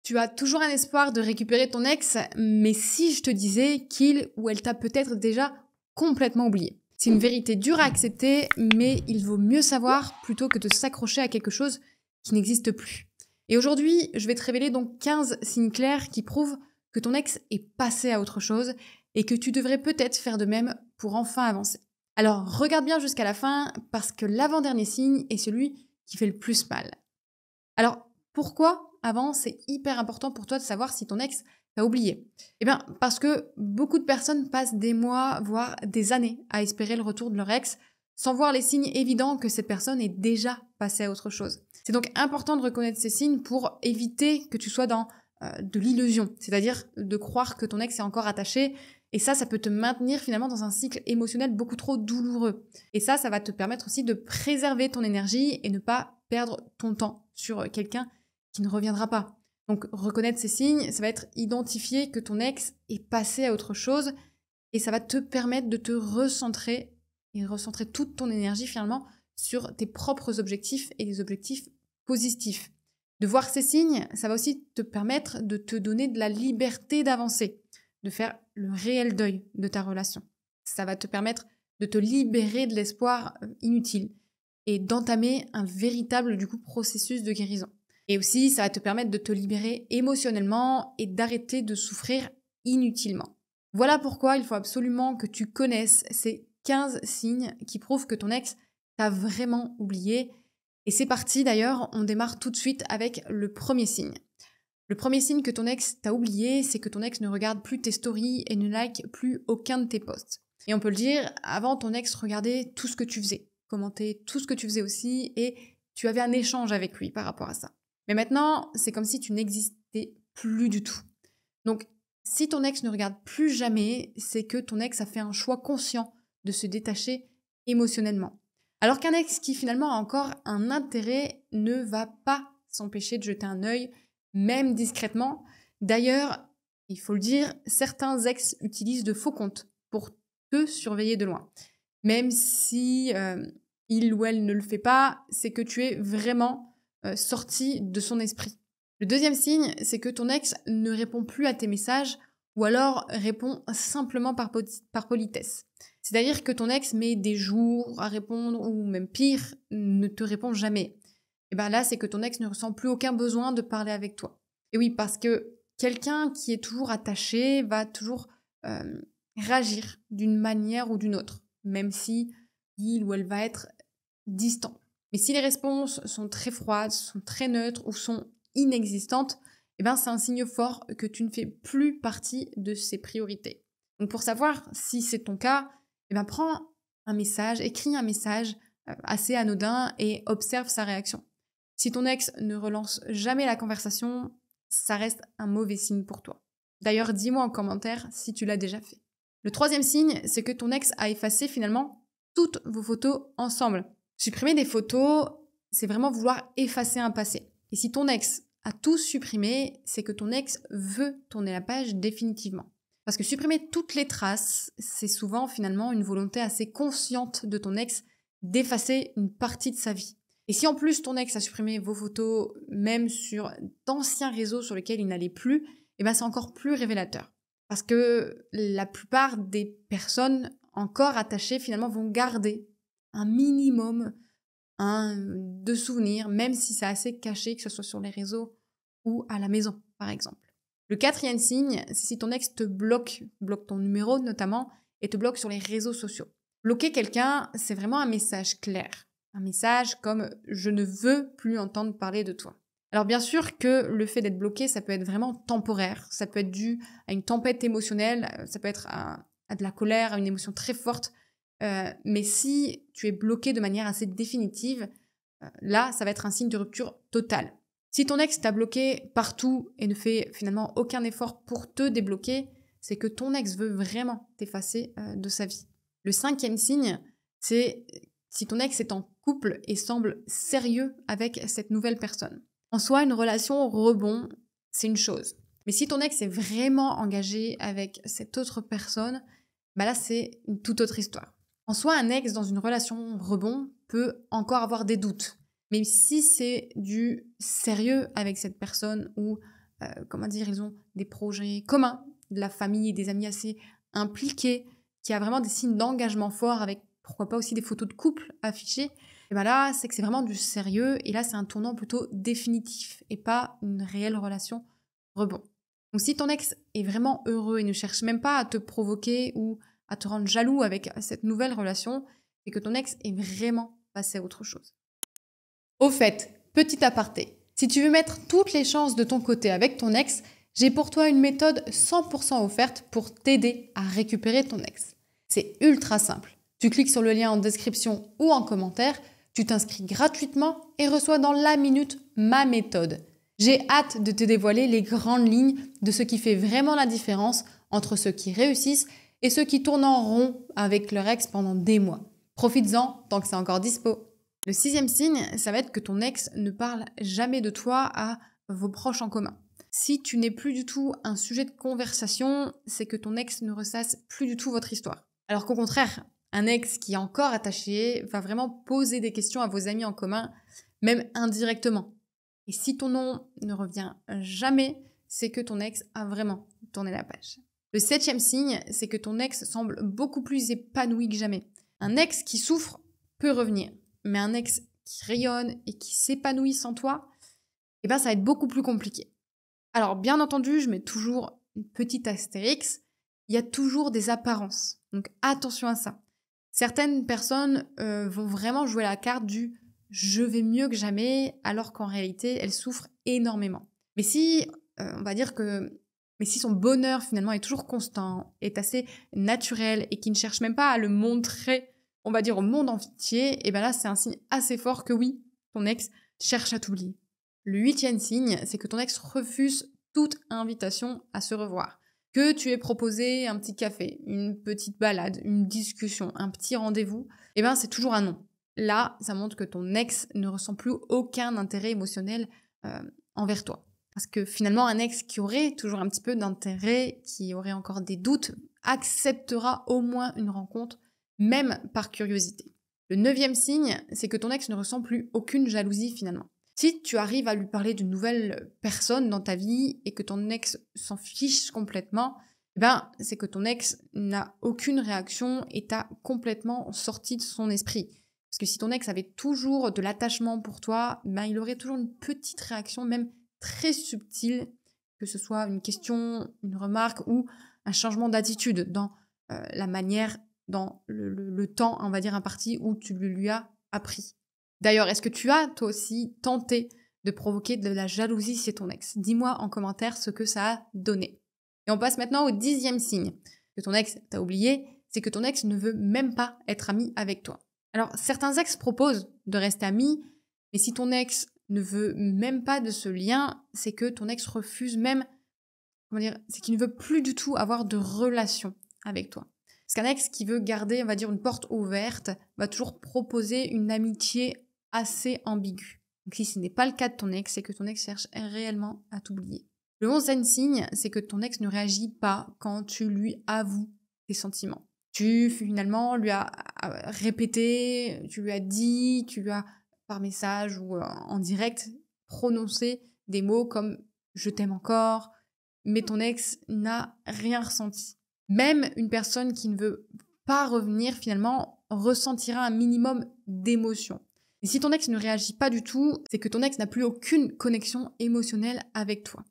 Tu as toujours un espoir de récupérer ton ex, mais si je te disais qu'il ou elle t'a peut-être déjà complètement oublié. C'est une vérité dure à accepter, mais il vaut mieux savoir plutôt que de s'accrocher à quelque chose qui n'existe plus. Et aujourd'hui, je vais te révéler donc 15 signes clairs qui prouvent que ton ex est passé à autre chose et que tu devrais peut-être faire de même pour enfin avancer. Alors regarde bien jusqu'à la fin parce que l'avant-dernier signe est celui qui fait le plus mal. Alors pourquoi avant c'est hyper important pour toi de savoir si ton ex t'a oublié? Eh bien parce que beaucoup de personnes passent des mois, voire des années à espérer le retour de leur ex sans voir les signes évidents que cette personne est déjà passée à autre chose. C'est donc important de reconnaître ces signes pour éviter que tu sois dans de l'illusion, c'est-à-dire de croire que ton ex est encore attaché. Et ça peut te maintenir finalement dans un cycle émotionnel beaucoup trop douloureux. Et ça va te permettre aussi de préserver ton énergie et ne pas perdre ton temps sur quelqu'un qui ne reviendra pas. Donc reconnaître ces signes, ça va être identifier que ton ex est passé à autre chose et ça va te permettre de te recentrer et recentrer toute ton énergie finalement sur tes propres objectifs et des objectifs positifs. De voir ces signes, ça va aussi te permettre de te donner de la liberté d'avancer, de faire le réel deuil de ta relation. Ça va te permettre de te libérer de l'espoir inutile et d'entamer un véritable processus de guérison. Et aussi, ça va te permettre de te libérer émotionnellement et d'arrêter de souffrir inutilement. Voilà pourquoi il faut absolument que tu connaisses ces 15 signes qui prouvent que ton ex t'a vraiment oublié. Et c'est parti d'ailleurs, on démarre tout de suite avec le premier signe. Le premier signe que ton ex t'a oublié, c'est que ton ex ne regarde plus tes stories et ne like plus aucun de tes posts. Et on peut le dire, avant ton ex regardait tout ce que tu faisais, commentait tout ce que tu faisais aussi, et tu avais un échange avec lui par rapport à ça. Mais maintenant, c'est comme si tu n'existais plus du tout. Donc, si ton ex ne regarde plus jamais, c'est que ton ex a fait un choix conscient de se détacher émotionnellement. Alors qu'un ex qui finalement a encore un intérêt ne va pas s'empêcher de jeter un œil, même discrètement. D'ailleurs, il faut le dire, certains ex utilisent de faux comptes pour te surveiller de loin. Même si il ou elle ne le fait pas, c'est que tu es vraiment sorti de son esprit. Le deuxième signe, c'est que ton ex ne répond plus à tes messages ou alors répond simplement par politesse. C'est-à-dire que ton ex met des jours à répondre ou même pire, ne te répond jamais. Et bien là, c'est que ton ex ne ressent plus aucun besoin de parler avec toi. Et oui, parce que quelqu'un qui est toujours attaché va toujours réagir d'une manière ou d'une autre, même si il ou elle va être distant. Mais si les réponses sont très froides, sont très neutres ou sont inexistantes, eh ben c'est un signe fort que tu ne fais plus partie de ses priorités. Donc pour savoir si c'est ton cas, eh ben prends un message, écris un message assez anodin et observe sa réaction. Si ton ex ne relance jamais la conversation, ça reste un mauvais signe pour toi. D'ailleurs, dis-moi en commentaire si tu l'as déjà fait. Le troisième signe, c'est que ton ex a effacé finalement toutes vos photos ensemble. Supprimer des photos, c'est vraiment vouloir effacer un passé. Et si ton ex a tout supprimé, c'est que ton ex veut tourner la page définitivement. Parce que supprimer toutes les traces, c'est souvent finalement une volonté assez consciente de ton ex d'effacer une partie de sa vie. Et si en plus ton ex a supprimé vos photos, même sur d'anciens réseaux sur lesquels il n'allait plus, eh ben c'est encore plus révélateur. Parce que la plupart des personnes encore attachées finalement vont garder un minimum de souvenirs, même si c'est assez caché, que ce soit sur les réseaux ou à la maison, par exemple. Le quatrième signe, c'est si ton ex te bloque ton numéro notamment, et te bloque sur les réseaux sociaux. Bloquer quelqu'un, c'est vraiment un message clair. Un message comme « je ne veux plus entendre parler de toi ». Alors bien sûr que le fait d'être bloqué, ça peut être vraiment temporaire, ça peut être dû à une tempête émotionnelle, ça peut être à de la colère, à une émotion très forte, mais si tu es bloqué de manière assez définitive, là, ça va être un signe de rupture totale. Si ton ex t'a bloqué partout et ne fait finalement aucun effort pour te débloquer, c'est que ton ex veut vraiment t'effacer de sa vie. Le cinquième signe, c'est si ton ex est en couple et semble sérieux avec cette nouvelle personne. En soi, une relation rebond, c'est une chose. Mais si ton ex est vraiment engagé avec cette autre personne, bah là, c'est une toute autre histoire. En soi, un ex dans une relation rebond peut encore avoir des doutes. Mais si c'est du sérieux avec cette personne ou comment dire, ils ont des projets communs, de la famille et des amis assez impliqués, qui a vraiment des signes d'engagement fort avec pourquoi pas aussi des photos de couple affichées, et ben là, c'est que c'est vraiment du sérieux et là, c'est un tournant plutôt définitif et pas une réelle relation rebond. Donc si ton ex est vraiment heureux et ne cherche même pas à te provoquer ou à te rendre jaloux avec cette nouvelle relation, c'est que ton ex est vraiment passé à autre chose. Au fait, petit aparté, si tu veux mettre toutes les chances de ton côté avec ton ex, j'ai pour toi une méthode 100% offerte pour t'aider à récupérer ton ex. C'est ultra simple. Tu cliques sur le lien en description ou en commentaire, tu t'inscris gratuitement et reçois dans la minute ma méthode. J'ai hâte de te dévoiler les grandes lignes de ce qui fait vraiment la différence entre ceux qui réussissent et ceux qui tournent en rond avec leur ex pendant des mois. Profites-en tant que c'est encore dispo. Le 6e signe, ça va être que ton ex ne parle jamais de toi à vos proches en commun. Si tu n'es plus du tout un sujet de conversation, c'est que ton ex ne ressasse plus du tout votre histoire. Alors qu'au contraire, un ex qui est encore attaché va vraiment poser des questions à vos amis en commun, même indirectement. Et si ton nom ne revient jamais, c'est que ton ex a vraiment tourné la page. Le 7e signe, c'est que ton ex semble beaucoup plus épanoui que jamais. Un ex qui souffre peut revenir, mais un ex qui rayonne et qui s'épanouit sans toi, eh ben ça va être beaucoup plus compliqué. Alors bien entendu, je mets toujours une petite astérix, il y a toujours des apparences, donc attention à ça. Certaines personnes vont vraiment jouer la carte du « je vais mieux que jamais » alors qu'en réalité, elles souffrent énormément. Mais si, on va dire que... Mais si son bonheur finalement est toujours constant, est assez naturel et qui ne cherche même pas à le montrer, on va dire au monde entier, et bien là c'est un signe assez fort que oui, ton ex cherche à t'oublier. Le 8e signe, c'est que ton ex refuse toute invitation à se revoir. Que tu aies proposé un petit café, une petite balade, une discussion, un petit rendez-vous, et ben c'est toujours un non. Là, ça montre que ton ex ne ressent plus aucun intérêt émotionnel envers toi. Parce que finalement, un ex qui aurait toujours un petit peu d'intérêt, qui aurait encore des doutes, acceptera au moins une rencontre, même par curiosité. Le 9e signe, c'est que ton ex ne ressent plus aucune jalousie finalement. Si tu arrives à lui parler d'une nouvelle personne dans ta vie et que ton ex s'en fiche complètement, ben, c'est que ton ex n'a aucune réaction et t'a complètement sorti de son esprit. Parce que si ton ex avait toujours de l'attachement pour toi, ben, il aurait toujours une petite réaction, même très subtil, que ce soit une question, une remarque ou un changement d'attitude dans la manière, dans le temps, on va dire, imparti où tu lui as appris. D'ailleurs, est-ce que tu as, toi aussi, tenté de provoquer de la jalousie chez ton ex? Dis-moi en commentaire ce que ça a donné. Et on passe maintenant au 10e signe que ton ex t'a oublié, c'est que ton ex ne veut même pas être ami avec toi. Alors, certains ex proposent de rester amis, mais si ton ex ne veut même pas de ce lien, c'est que ton ex refuse même, comment dire, c'est qu'il ne veut plus du tout avoir de relation avec toi. Parce qu'un ex qui veut garder, on va dire, une porte ouverte, va toujours proposer une amitié assez ambiguë. Donc si ce n'est pas le cas de ton ex, c'est que ton ex cherche réellement à t'oublier. Le 11e signe, c'est que ton ex ne réagit pas quand tu lui avoues tes sentiments. Tu finalement lui as répété, tu lui as dit, tu lui as par message ou en direct prononcer des mots comme « je t'aime encore », mais ton ex n'a rien ressenti. Même une personne qui ne veut pas revenir finalement ressentira un minimum d'émotion. Et si ton ex ne réagit pas du tout, c'est que ton ex n'a plus aucune connexion émotionnelle avec toi.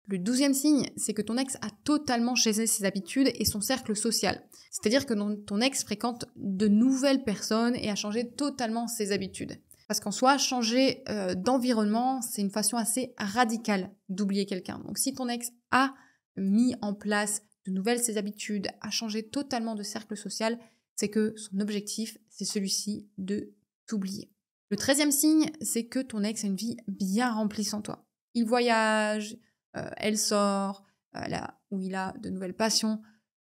Le 12e signe, c'est que ton ex a totalement changé ses habitudes et son cercle social. C'est-à-dire que ton ex fréquente de nouvelles personnes et a changé totalement ses habitudes. Parce qu'en soi, changer d'environnement, c'est une façon assez radicale d'oublier quelqu'un. Donc si ton ex a mis en place de nouvelles ses habitudes, a changé totalement de cercle social, c'est que son objectif, c'est celui-ci de t'oublier. Le 13e signe, c'est que ton ex a une vie bien remplie sans toi. Il voyage, elle sort, là où il a de nouvelles passions.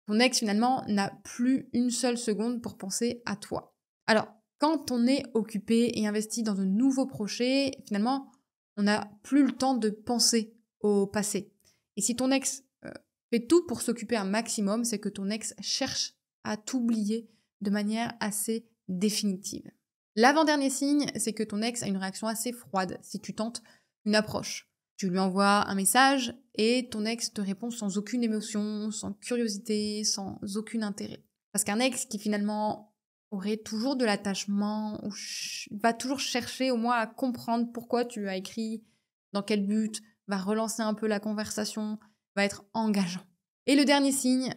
Ton ex, finalement, n'a plus une seule seconde pour penser à toi. Alors, quand on est occupé et investi dans de nouveaux projets, finalement, on n'a plus le temps de penser au passé. Et si ton ex fait tout pour s'occuper un maximum, c'est que ton ex cherche à t'oublier de manière assez définitive. L'avant-dernier signe, c'est que ton ex a une réaction assez froide si tu tentes une approche. Tu lui envoies un message et ton ex te répond sans aucune émotion, sans curiosité, sans aucun intérêt. Parce qu'un ex qui finalement aurait toujours de l'attachement, ou va toujours chercher au moins à comprendre pourquoi tu lui as écrit, dans quel but, va relancer un peu la conversation, va être engageant. Et le dernier signe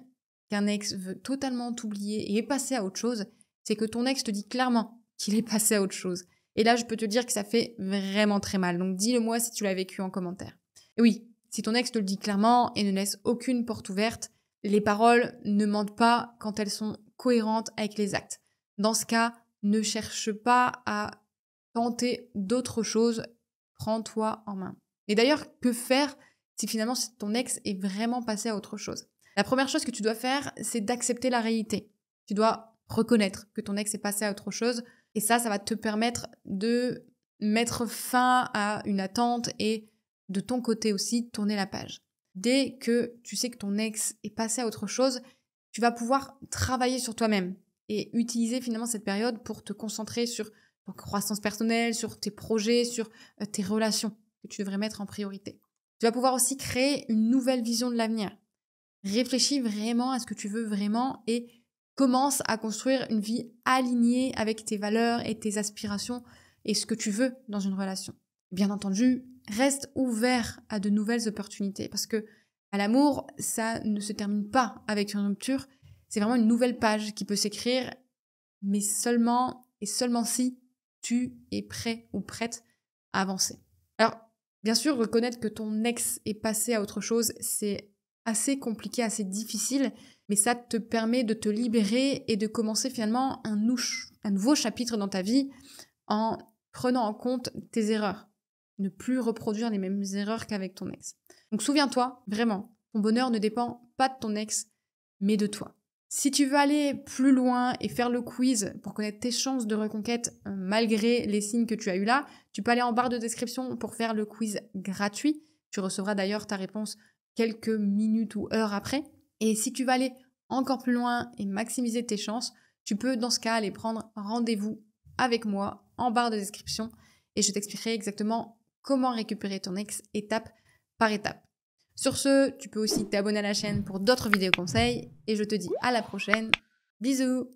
qu'un ex veut totalement t'oublier et est passé à autre chose, c'est que ton ex te dit clairement qu'il est passé à autre chose. Et là, je peux te dire que ça fait vraiment très mal. Donc dis-le-moi si tu l'as vécu en commentaire. Et oui, si ton ex te le dit clairement et ne laisse aucune porte ouverte, les paroles ne mentent pas quand elles sont cohérentes avec les actes. Dans ce cas, ne cherche pas à tenter d'autres choses. Prends-toi en main. Et d'ailleurs, que faire si finalement ton ex est vraiment passé à autre chose? La première chose que tu dois faire, c'est d'accepter la réalité. Tu dois reconnaître que ton ex est passé à autre chose. Et ça va te permettre de mettre fin à une attente et de ton côté aussi, tourner la page. Dès que tu sais que ton ex est passé à autre chose, tu vas pouvoir travailler sur toi-même et utiliser finalement cette période pour te concentrer sur ton croissance personnelle, sur tes projets, sur tes relations que tu devrais mettre en priorité. Tu vas pouvoir aussi créer une nouvelle vision de l'avenir. Réfléchis vraiment à ce que tu veux vraiment et commence à construire une vie alignée avec tes valeurs et tes aspirations et ce que tu veux dans une relation. Bien entendu, reste ouvert à de nouvelles opportunités parce que à l'amour, ça ne se termine pas avec une rupture. C'est vraiment une nouvelle page qui peut s'écrire, mais seulement et seulement si tu es prêt ou prête à avancer. Alors, bien sûr, reconnaître que ton ex est passé à autre chose, c'est assez compliqué, assez difficile, mais ça te permet de te libérer et de commencer finalement un nouveau chapitre dans ta vie en prenant en compte tes erreurs. Ne plus reproduire les mêmes erreurs qu'avec ton ex. Donc souviens-toi, vraiment, ton bonheur ne dépend pas de ton ex, mais de toi. Si tu veux aller plus loin et faire le quiz pour connaître tes chances de reconquête malgré les signes que tu as eu là, tu peux aller en barre de description pour faire le quiz gratuit. Tu recevras d'ailleurs ta réponse quelques minutes ou heures après. Et si tu veux aller encore plus loin et maximiser tes chances, tu peux dans ce cas aller prendre rendez-vous avec moi en barre de description et je t'expliquerai exactement comment récupérer ton ex étape par étape. Sur ce, tu peux aussi t'abonner à la chaîne pour d'autres vidéos conseils et je te dis à la prochaine. Bisous!